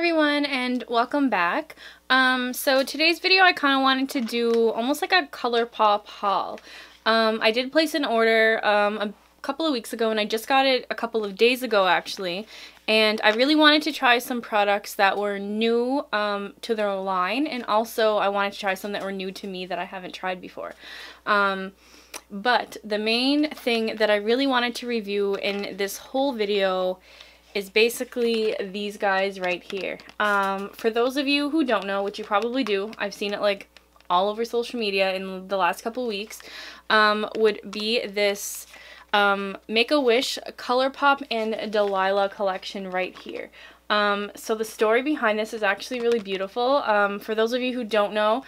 everyone and welcome back. So today's video I kind of wanted to do almost like a Colourpop haul. I did place an order a couple of weeks ago and I just got it a couple of days ago actually. And I really wanted to try some products that were new to their line, and also I wanted to try some that were new to me that I haven't tried before. But the main thing that I really wanted to review in this whole video is basically these guys right here. For those of you who don't know, which you probably do, I've seen it like all over social media in the last couple of weeks, would be this Make-A-Wish Colourpop and Delilah collection right here. So the story behind this is actually really beautiful. For those of you who don't know,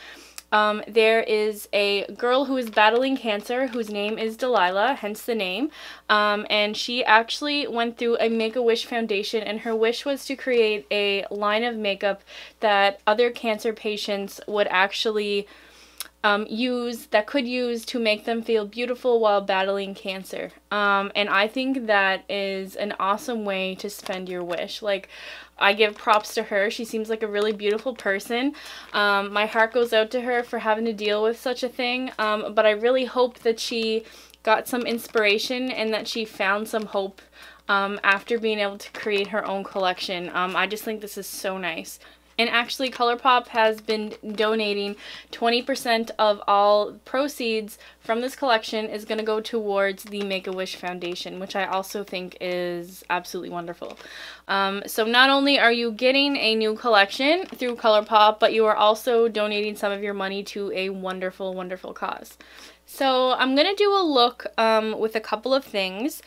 there is a girl who is battling cancer whose name is Delilah, hence the name, and she actually went through a Make-A-Wish foundation, and her wish was to create a line of makeup that other cancer patients would actually could use to make them feel beautiful while battling cancer. And I think that is an awesome way to spend your wish. Like, I give props to her. She seems like a really beautiful person. My heart goes out to her for having to deal with such a thing. But I really hope that she got some inspiration and that she found some hope after being able to create her own collection. I just think this is so nice. And actually, Colourpop has been donating 20% of all proceeds from this collection is going to go towards the Make-A-Wish Foundation, which I also think is absolutely wonderful. So not only are you getting a new collection through Colourpop, but you are also donating some of your money to a wonderful, wonderful cause. So I'm going to do a look with a couple of things.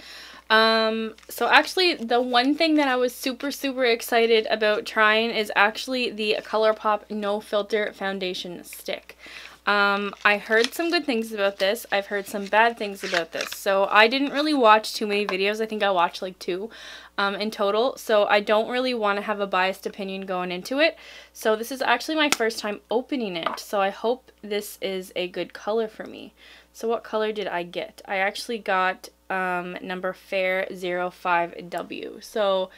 So actually the one thing that I was super excited about trying is actually the Colourpop No Filter Foundation Stick. I heard some good things about this. I've heard some bad things about this. So I didn't really watch too many videos. I think I watched like 2 in total. So I don't really want to have a biased opinion going into it. So this is actually my first time opening it. So I hope this is a good color for me. So what color did I get? I actually got number Fair 05W. So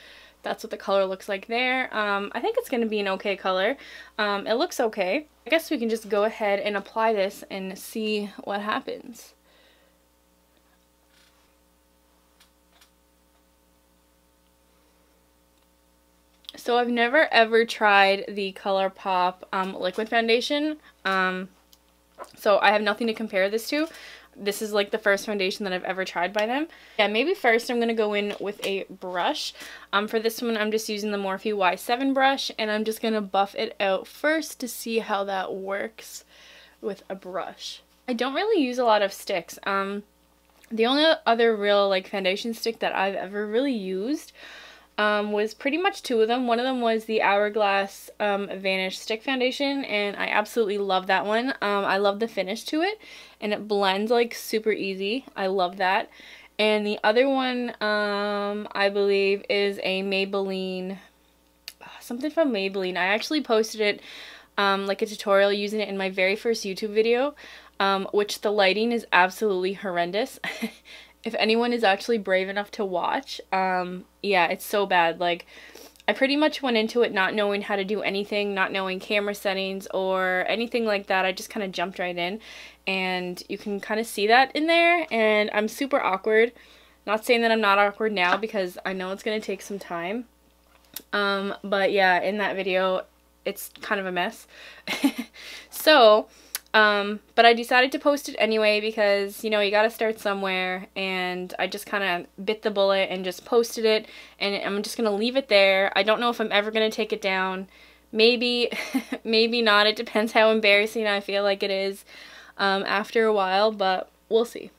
that's what the color looks like there. I think it's going to be an okay color. It looks okay. I guess we can just go ahead and apply this and see what happens. So I've never ever tried the Colourpop liquid foundation. So I have nothing to compare this to. This is like the first foundation that I've ever tried by them. Yeah, maybe first I'm going to go in with a brush. For this one I'm just using the Morphe Y7 brush, and I'm just going to buff it out first to see how that works with a brush. I don't really use a lot of sticks. The only other real like foundation stick that I've ever really used was pretty much 2 of them. One of them was the Hourglass Vanish Stick Foundation, and I absolutely love that one. I love the finish to it, and it blends like super easy. I love that. And the other one, I believe, is a Maybelline, something from Maybelline. I actually posted it like a tutorial using it in my very first YouTube video, which the lighting is absolutely horrendous. If anyone is actually brave enough to watch, yeah, it's so bad. Like, I pretty much went into it not knowing how to do anything, not knowing camera settings or anything like that. I just kind of jumped right in, and you can kind of see that in there, and I'm super awkward. Not saying that I'm not awkward now, because I know it's going to take some time. But yeah, in that video, it's kind of a mess. So, but I decided to post it anyway because, you know, you gotta start somewhere, and I just kind of bit the bullet and just posted it, and I'm just gonna leave it there. I don't know if I'm ever gonna take it down. Maybe, maybe not. It depends how embarrassing I feel like it is after a while, but we'll see.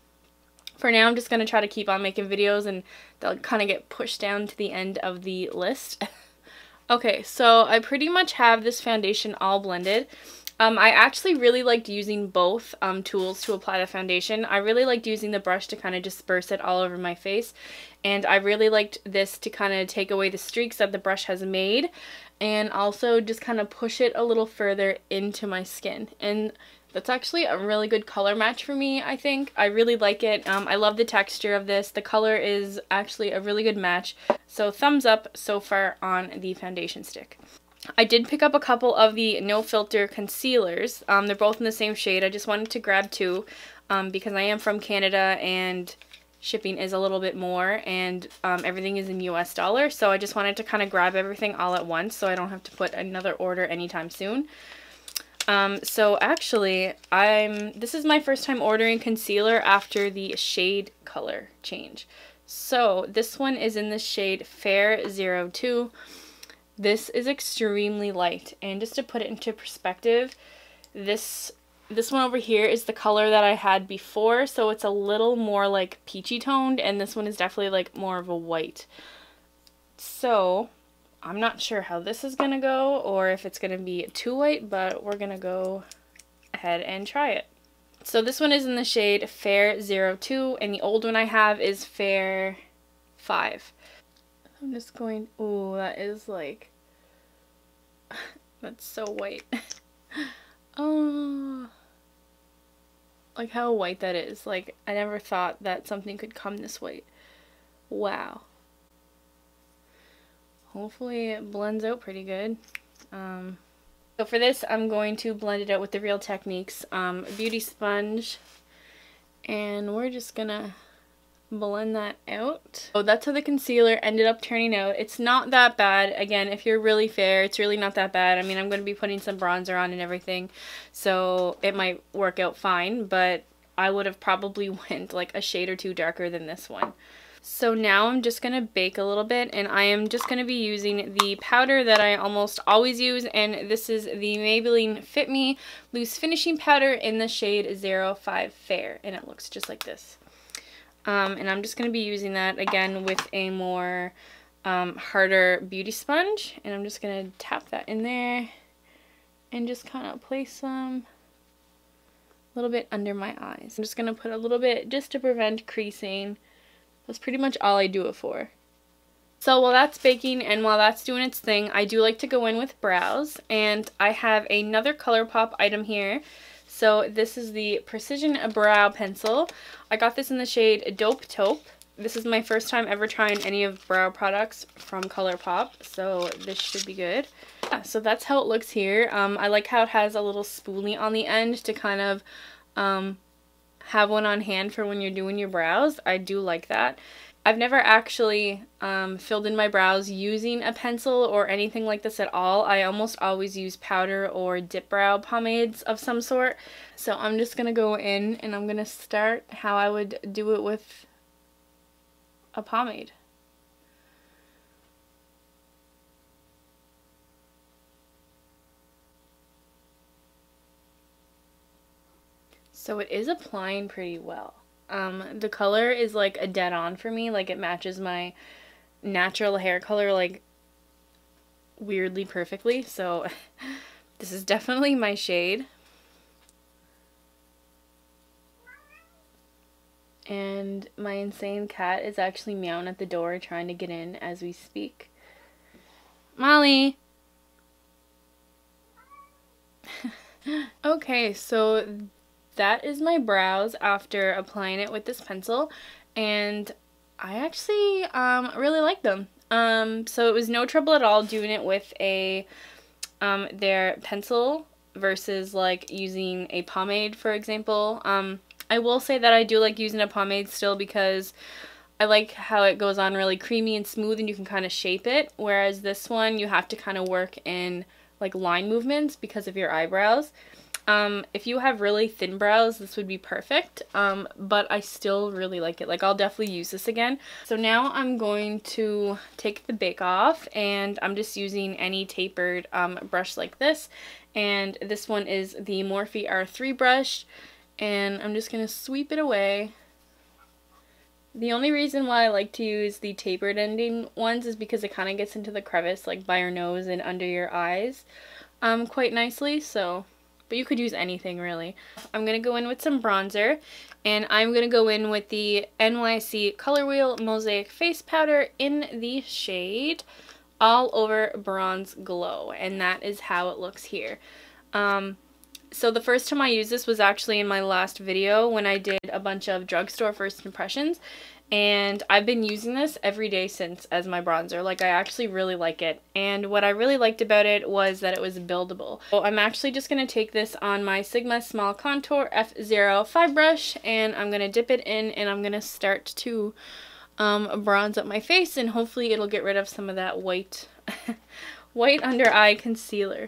For now, I'm just gonna try to keep on making videos, and they'll kind of get pushed down to the end of the list. Okay, so I pretty much have this foundation all blended. I actually really liked using both tools to apply the foundation. I really liked using the brush to kind of disperse it all over my face, and I really liked this to kind of take away the streaks that the brush has made, and also just kind of push it a little further into my skin. And that's actually a really good color match for me, I think. I really like it. I love the texture of this. The color is actually a really good match. So thumbs up so far on the foundation stick. I did pick up a couple of the No Filter concealers. They're both in the same shade. I just wanted to grab two because I am from Canada and shipping is a little bit more, and everything is in US dollars, so I just wanted to kind of grab everything all at once so I don't have to put another order anytime soon. So actually, this is my first time ordering concealer after the shade color change. So this one is in the shade Fair 02. This is extremely light, and just to put it into perspective, this one over here is the color that I had before, so it's a little more like peachy toned, and this one is definitely like more of a white. So I'm not sure how this is gonna go or if it's gonna be too white, but we're gonna go ahead and try it. So this one is in the shade Fair 02, and the old one I have is Fair 5. I'm just going, ooh, that is like, that's so white. Oh, like how white that is. Like, I never thought that something could come this white. Wow. Hopefully it blends out pretty good. So for this, I'm going to blend it out with the Real Techniques beauty sponge, and we're just gonna blend that out. So that's how the concealer ended up turning out. It's not that bad. Again, if you're really fair, it's really not that bad. I mean, I'm going to be putting some bronzer on and everything, so it might work out fine, but I would have probably went like a shade or two darker than this one. So now I'm just going to bake a little bit, and I am just going to be using the powder that I almost always use, and this is the Maybelline Fitme Loose Finishing Powder in the shade 05 Fair, and it looks just like this. And I'm just going to be using that again with a more harder beauty sponge, and I'm just going to tap that in there and just kind of place some a little bit under my eyes. I'm just going to put a little bit just to prevent creasing. That's pretty much all I do it for. So while that's baking and while that's doing its thing, I do like to go in with brows, and I have another Colourpop item here. So this is the Precision Brow Pencil. I got this in the shade Taupe. This is my first time ever trying any of brow products from Colourpop, so this should be good. Yeah, so that's how it looks here. I like how it has a little spoolie on the end to kind of have one on hand for when you're doing your brows. I do like that. I've never actually filled in my brows using a pencil or anything like this at all. I almost always use powder or dip brow pomades of some sort. So I'm just going to go in and I'm going to start how I would do it with a pomade. So it is applying pretty well. The color is like a dead on for me. Like, it matches my natural hair color like weirdly perfectly. So this is definitely my shade. And my insane cat is actually meowing at the door trying to get in as we speak. Molly! Okay, so that is my brows after applying it with this pencil, and I actually really like them. So it was no trouble at all doing it with a their pencil versus like using a pomade, for example. I will say that I do like using a pomade still because I like how it goes on really creamy and smooth and you can kind of shape it, whereas this one you have to kind of work in like line movements because of your eyebrows. If you have really thin brows, this would be perfect, but I still really like it. Like, I'll definitely use this again. So now I'm going to take the bake off, and I'm just using any tapered brush like this, and this one is the Morphe R3 brush, and I'm just going to sweep it away. The only reason why I like to use the tapered ending ones is because it kind of gets into the crevice, like by your nose and under your eyes, quite nicely, so... But you could use anything, really. I'm going to go in with some bronzer, and I'm going to go in with the NYC Color Wheel Mosaic Face Powder in the shade All Over Bronze Glow, and that is how it looks here. So the first time I used this was actually in my last video when I did a bunch of drugstore first impressions, and I've been using this every day since as my bronzer. Like, I actually really like it, and what I really liked about it was that it was buildable. So I'm actually just going to take this on my Sigma Small Contour F05 brush, and I'm going to dip it in, and I'm going to start to bronze up my face, and hopefully it'll get rid of some of that white white under eye concealer.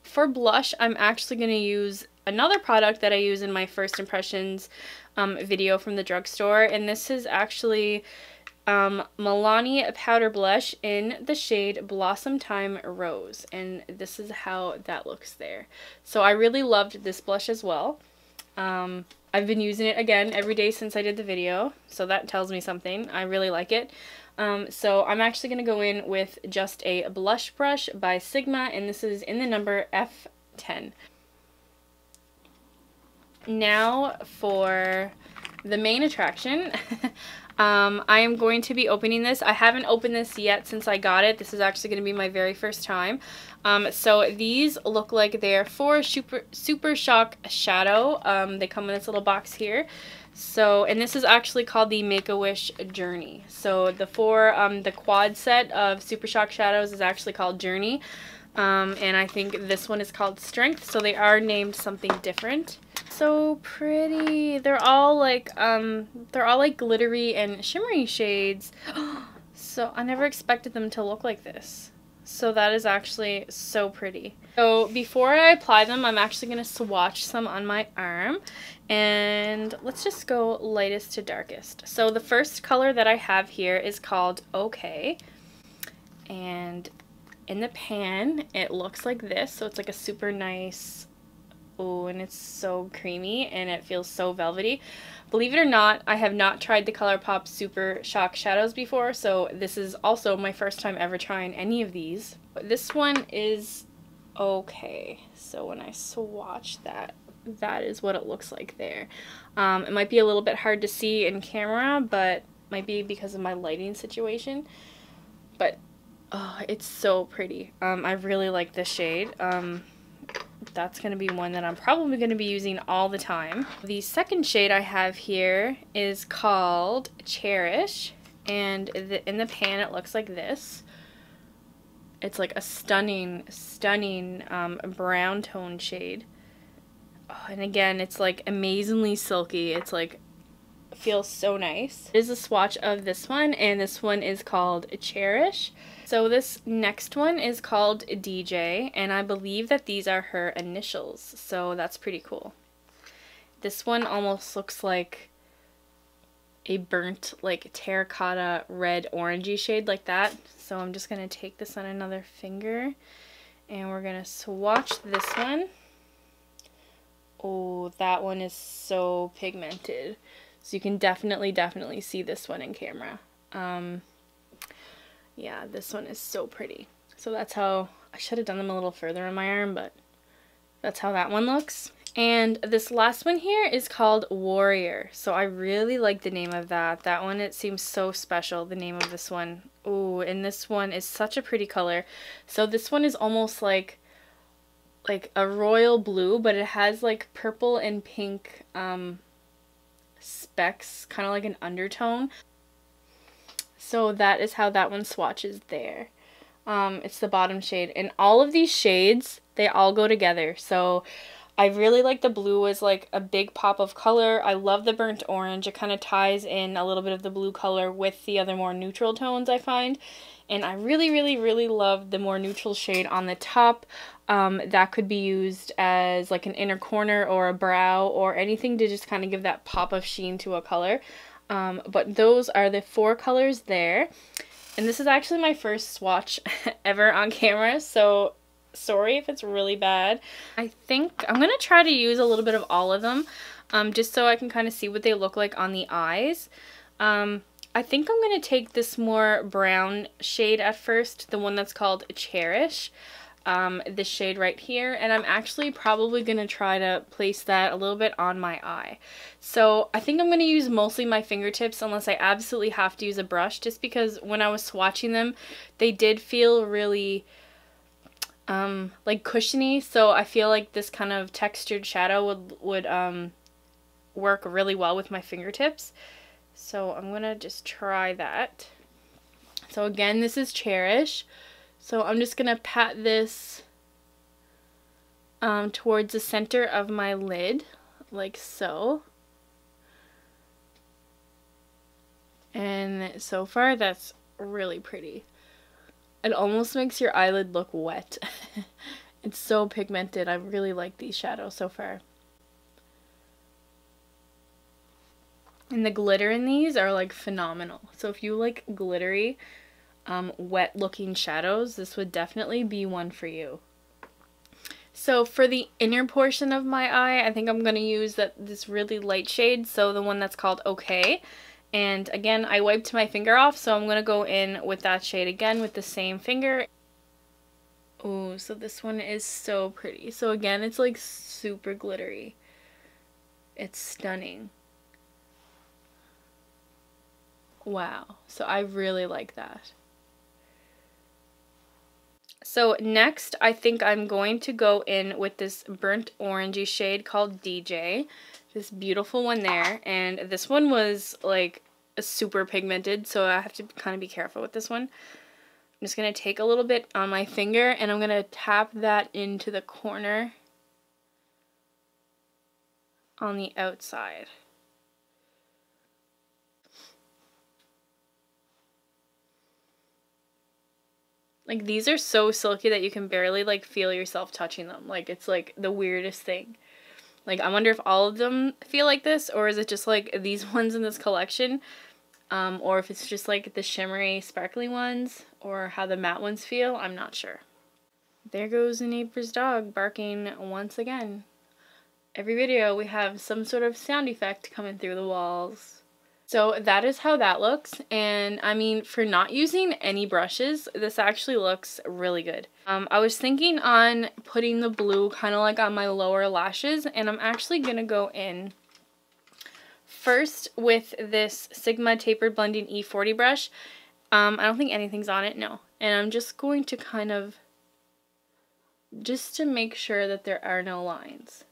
For blush, I'm actually going to use another product that I use in my first impressions video from the drugstore, and this is actually Milani powder blush in the shade Blossomtime Rose, and this is how that looks there. So I really loved this blush as well. I've been using it again every day since I did the video, so that tells me something. I really like it. So I'm actually going to go in with just a blush brush by Sigma, and this is in the number F10. Now for the main attraction. I am going to be opening this. I haven't opened this yet since I got it. This is actually going to be my very first time. So these look like they're for Super Shock Shadow. They come in this little box here. So, and this is actually called the Make-A-Wish Journey. So the quad set of Super Shock Shadows is actually called Journey. And I think this one is called Strength, so they are named something different. So pretty. They're all like glittery and shimmery shades. So I never expected them to look like this. So that is actually so pretty. So before I apply them, I'm actually going to swatch some on my arm. And let's just go lightest to darkest. So the first color that I have here is called Okay. And in the pan, it looks like this. So it's like a super nice, oh, and it's so creamy and it feels so velvety. Believe it or not, I have not tried the Colourpop Super Shock Shadows before, so this is also my first time ever trying any of these. But this one is okay. So when I swatch that, that is what it looks like there. It might be a little bit hard to see in camera, but might be because of my lighting situation. But oh, it's so pretty. I really like this shade. That's going to be one that I'm probably going to be using all the time. The second shade I have here is called Cherish, and in the pan it looks like this. It's like a stunning brown tone shade. Oh, and again, it's like amazingly silky. It's like, feels so nice. It is a swatch of this one, and this one is called Cherish. So this next one is called DJ, and I believe that these are her initials, so that's pretty cool. This one almost looks like a burnt, like terracotta red orangey shade like that. So I'm just going to take this on another finger, and we're going to swatch this one. Oh, that one is so pigmented. So you can definitely see this one in camera. Yeah, this one is so pretty. So that's how, I should have done them a little further on my arm, but that's how that one looks. And this last one here is called Warrior. So I really like the name of that. That one, it seems so special, the name of this one. Ooh, and this one is such a pretty color. So this one is almost like a royal blue, but it has like purple and pink specks, kind of like an undertone. So that is how that one swatches there. It's the bottom shade. And all of these shades, they all go together. So I really like the blue as like a big pop of color. I love the burnt orange. It kind of ties in a little bit of the blue color with the other more neutral tones, I find. And I really love the more neutral shade on the top. That could be used as like an inner corner or a brow or anything to just kind of give that pop of sheen to a color. But those are the 4 colors there. And this is actually my first swatch ever on camera, so sorry if it's really bad. I think I'm going to try to use a little bit of all of them, just so I can kind of see what they look like on the eyes. I think I'm going to take this more brown shade at first, the one that's called Cherish. This shade right here, and I'm actually probably going to try to place that a little bit on my eye. So I think I'm going to use mostly my fingertips unless I absolutely have to use a brush, just because when I was swatching them, they did feel really, like cushiony, so I feel like this kind of textured shadow would work really well with my fingertips. So I'm gonna just try that. So again, this is Cherish. So I'm just gonna pat this towards the center of my lid, like so. And so far, that's really pretty. It almost makes your eyelid look wet. It's so pigmented. I really like these shadows so far. And the glitter in these are like phenomenal. So if you like glittery, wet looking shadows, this would definitely be one for you. So for the inner portion of my eye, I think I'm going to use this really light shade, so the one that's called Okay. And again, I wiped my finger off, so I'm going to go in with that shade again with the same finger. Oh, so this one is so pretty. So again, it's like super glittery. It's stunning. Wow. So I really like that. So next, I think I'm going to go in with this burnt orangey shade called DJ. This beautiful one there. And this one was like super pigmented, so I have to kind of be careful with this one. I'm just going to take a little bit on my finger and I'm going to tap that into the corner on the outside. Like, these are so silky that you can barely, like, feel yourself touching them. Like, it's, like, the weirdest thing. Like, I wonder if all of them feel like this, or is it just, like, these ones in this collection? Or if it's just, like, the shimmery, sparkly ones, or how the matte ones feel. I'm not sure. There goes the neighbor's dog barking once again. Every video, we have some sort of sound effect coming through the walls. So that is how that looks, and I mean, for not using any brushes, this actually looks really good. I was thinking on putting the blue kind of like on my lower lashes, and I'm actually going to go in first with this Sigma Tapered Blending E40 brush. I don't think anything's on it, no. And I'm just going to kind of, just to make sure that there are no lines.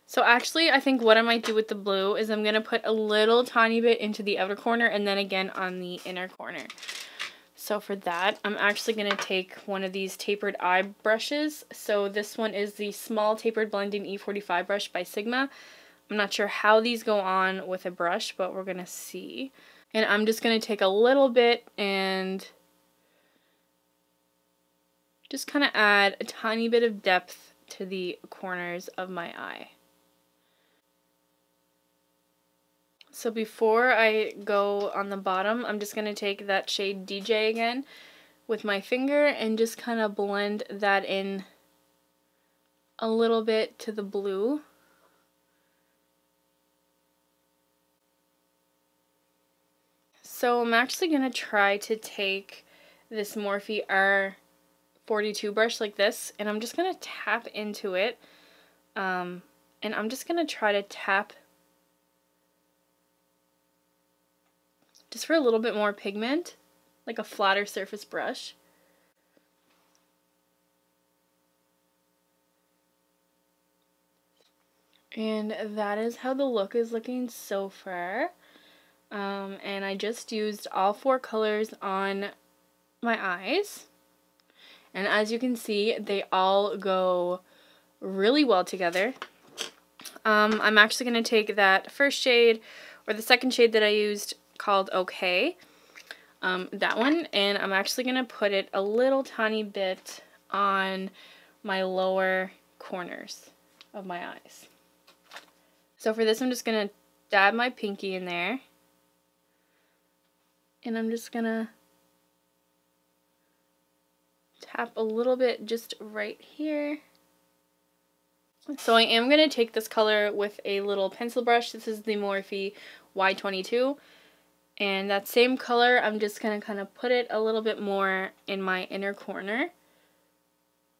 So actually, I think what I might do with the blue is I'm going to put a little tiny bit into the outer corner and then again on the inner corner. So for that, I'm actually going to take one of these tapered eye brushes. So this one is the Small Tapered Blending E45 brush by Sigma. I'm not sure how these go on with a brush, but we're going to see. And I'm just going to take a little bit and just kind of add a tiny bit of depth to the corners of my eye. So before I go on the bottom, I'm just going to take that shade DJ again with my finger and just kind of blend that in a little bit to the blue. So I'm actually going to try to take this Morphe R42 brush like this, and I'm just going to tap into it, and I'm just going to try to tap just for a little bit more pigment, like a flatter surface brush. And that is how the look is looking so far. And I just used all 4 colors on my eyes. And as you can see, they all go really well together. I'm actually going to take that first shade, or the second shade that I used, called Okay, that one, and I'm actually going to put it a little tiny bit on my lower corners of my eyes. So for this, I'm just going to dab my pinky in there, and I'm just going to tap a little bit just right here. So I am going to take this color with a little pencil brush. This is the Morphe Y22. And that same color, I'm just going to kind of put it a little bit more in my inner corner.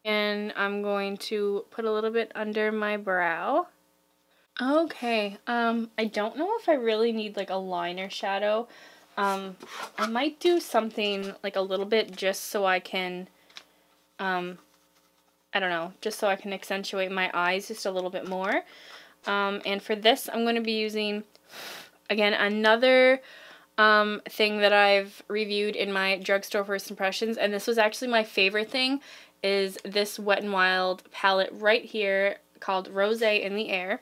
And I'm going to put a little bit under my brow. Okay, I don't know if I really need like a liner shadow. I might do something like a little bit just so I can I don't know, just so I can accentuate my eyes just a little bit more. And for this, I'm going to be using, again, another thing that I've reviewed in my drugstore first impressions, and this was actually my favorite thing, is this Wet n Wild palette right here called Rose in the Air.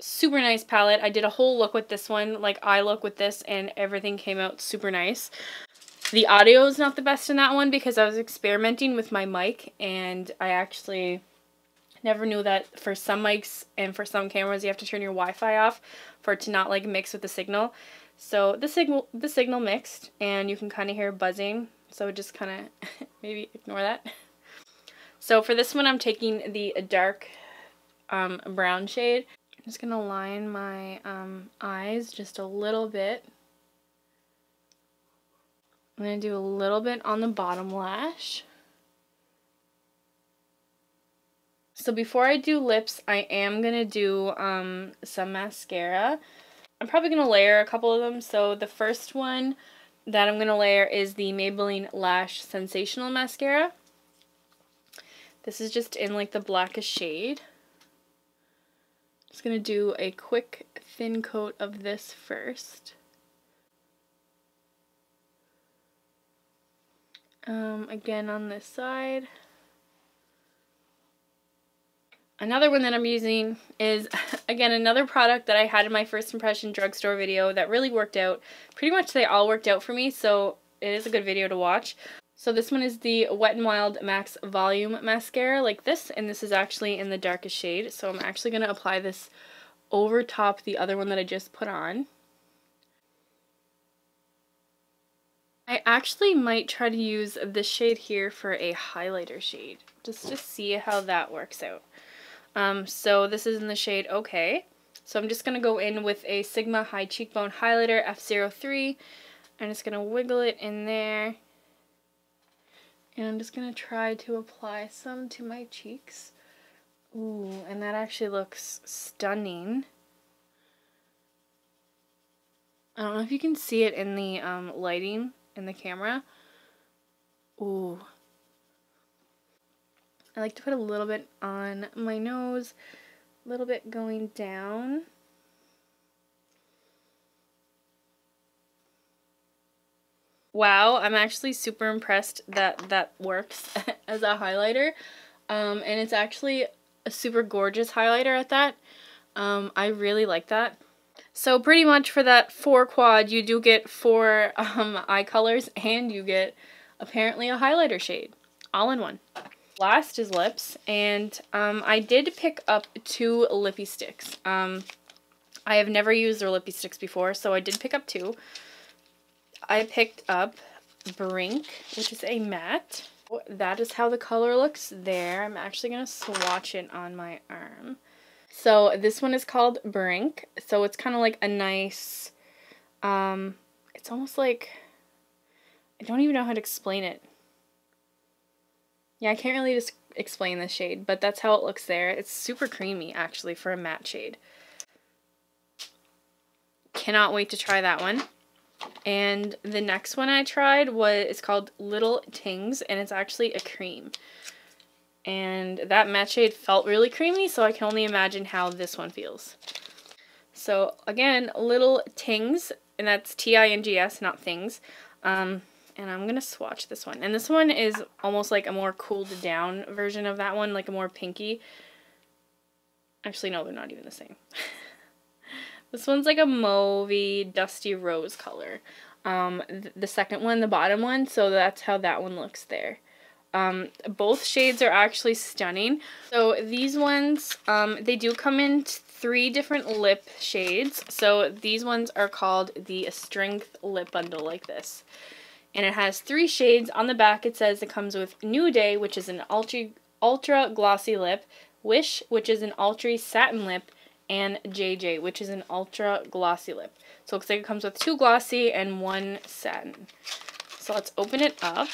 Super nice palette. I did a whole look with this one, like eye look with this, and everything came out super nice. The audio is not the best in that one because I was experimenting with my mic, and I actually never knew that for some mics and for some cameras you have to turn your Wi-Fi off for it to not like mix with the signal. So the signal mixed, and you can kind of hear buzzing, so just kind of maybe ignore that. So for this one, I'm taking the dark brown shade. I'm just gonna line my eyes just a little bit. I'm gonna do a little bit on the bottom lash. So before I do lips, I am gonna do some mascara. I'm probably gonna layer a couple of them. So the first one that I'm gonna layer is the Maybelline Lash Sensational Mascara. This is just in like the blackest shade. Just gonna do a quick thin coat of this first. Again on this side. Another one that I'm using is, again, another product that I had in my first impression drugstore video that really worked out. Pretty much they all worked out for me, so it is a good video to watch. So this one is the Wet n Wild Max Volume Mascara, like this, and this is actually in the darkest shade. So I'm actually going to apply this over top the other one that I just put on. I actually might try to use this shade here for a highlighter shade, just to see how that works out. So this is in the shade Okay. So I'm just going to go in with a Sigma High Cheekbone Highlighter F03. I'm just going to wiggle it in there. And I'm just going to try to apply some to my cheeks. Ooh, and that actually looks stunning. I don't know if you can see it in the lighting in the camera. Ooh. I like to put a little bit on my nose, a little bit going down. Wow, I'm actually super impressed that that works as a highlighter. And it's actually a super gorgeous highlighter at that. I really like that. So pretty much for that 4 quad, you do get 4 eye colors, and you get apparently a highlighter shade, all in one. Last is lips, and I did pick up 2 Lippie sticks. I have never used their Lippie sticks before, so I did pick up 2. I picked up Brink, which is a matte. That is how the color looks there. I'm actually going to swatch it on my arm. So this one is called Brink. So it's kind of like a nice, it's almost like, I don't even know how to explain it. Yeah, I can't really just explain this shade, but that's how it looks there. It's super creamy, actually, for a matte shade. Cannot wait to try that one. And the next one I tried is called Little Tings, and it's actually a cream. And that matte shade felt really creamy, so I can only imagine how this one feels. So, again, Little Tings, and that's T-I-N-G-S, not things. And I'm going to swatch this one. And this one is almost like a more cooled down version of that one, like a more pinky. Actually, no, they're not even the same. This one's like a mauvey, dusty rose color. The second one, the bottom one, so that's how that one looks there. Both shades are actually stunning. So these ones, they do come in 3 different lip shades. So these ones are called the Strength Lip Bundle, like this. And it has 3 shades. On the back it says it comes with New Day, which is an ultra glossy lip, Wish, which is an ultra satin lip, and JJ, which is an ultra glossy lip. So it looks like it comes with 2 glossy and 1 satin. So let's open it up.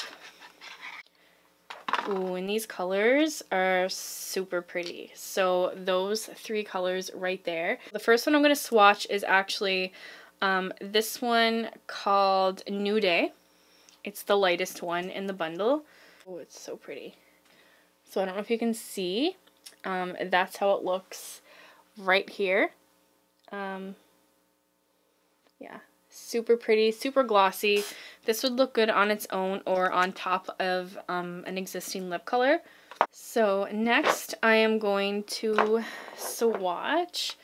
Ooh, and these colors are super pretty. So those 3 colors right there. The first one I'm going to swatch is actually this one called New Day. It's the lightest one in the bundle. Oh, it's so pretty. So I don't know if you can see. That's how it looks right here. Yeah, super pretty, super glossy. This would look good on its own or on top of an existing lip color. So next I am going to swatch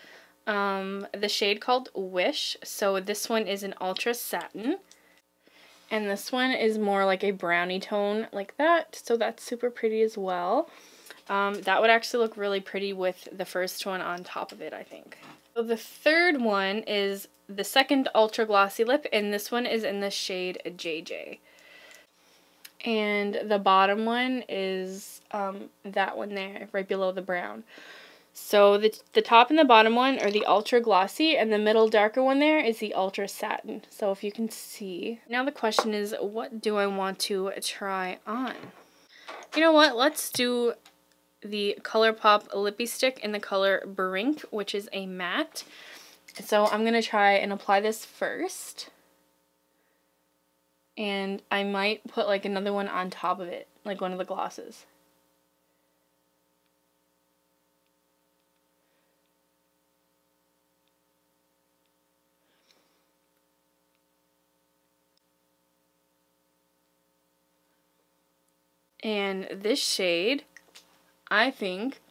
the shade called Wish. So this one is an ultra satin. And this one is more like a brownie tone like that. So that's super pretty as well. That would actually look really pretty with the first one on top of it, I think. So the third one is the second ultra glossy lip, and this one is in the shade JJ. And the bottom one is that one there, right below the brown. So the top and the bottom one are the ultra glossy, and the middle darker one there is the ultra satin. So if you can see. Now the question is, what do I want to try on? You know what? Let's do the Colourpop Lippie stick in the color Brink, which is a matte. So I'm going to try and apply this first. And I might put like another one on top of it, like one of the glosses. And this shade, I think,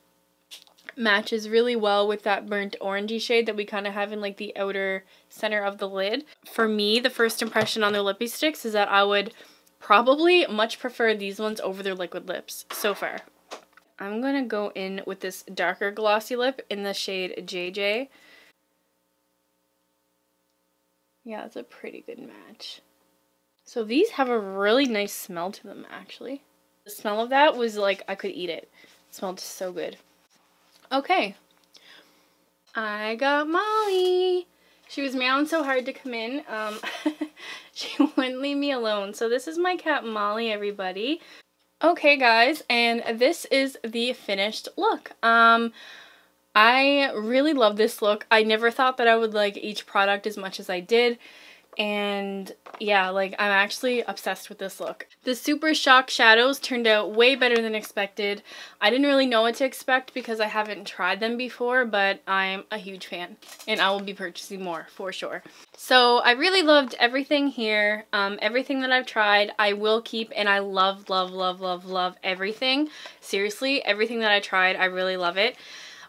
matches really well with that burnt orangey shade that we kind of have in like the outer center of the lid. For me, the first impression on their lippy sticks is that I would probably much prefer these ones over their liquid lips so far. I'm going to go in with this darker glossy lip in the shade JJ. Yeah, it's a pretty good match. So these have a really nice smell to them, actually. The smell of that was like I could eat it. It smelled so good. Okay. I got Molly. She was meowing so hard to come in. She wouldn't leave me alone. So this is my cat Molly, everybody. Okay, guys, and this is the finished look. I really love this look. I never thought that I would like each product as much as I did. And yeah, like I'm actually obsessed with this look. The Super Shock shadows turned out way better than expected. I didn't really know what to expect because I haven't tried them before, but I'm a huge fan and I will be purchasing more for sure. So I really loved everything here. Everything that I've tried I will keep, and I love, love, love, love, love everything. Seriously, everything that I tried, I really love it.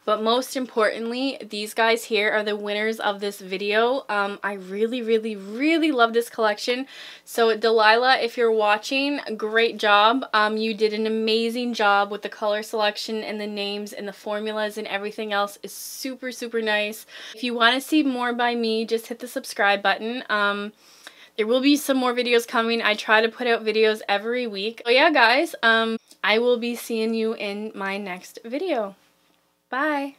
But most importantly, these guys here are the winners of this video. I really, really, really love this collection. So Delilah, if you're watching, great job. You did an amazing job with the color selection and the names and the formulas, and everything else is super, super nice. If you want to see more by me, just hit the subscribe button. There will be some more videos coming. I try to put out videos every week. So yeah, guys, I will be seeing you in my next video. Bye.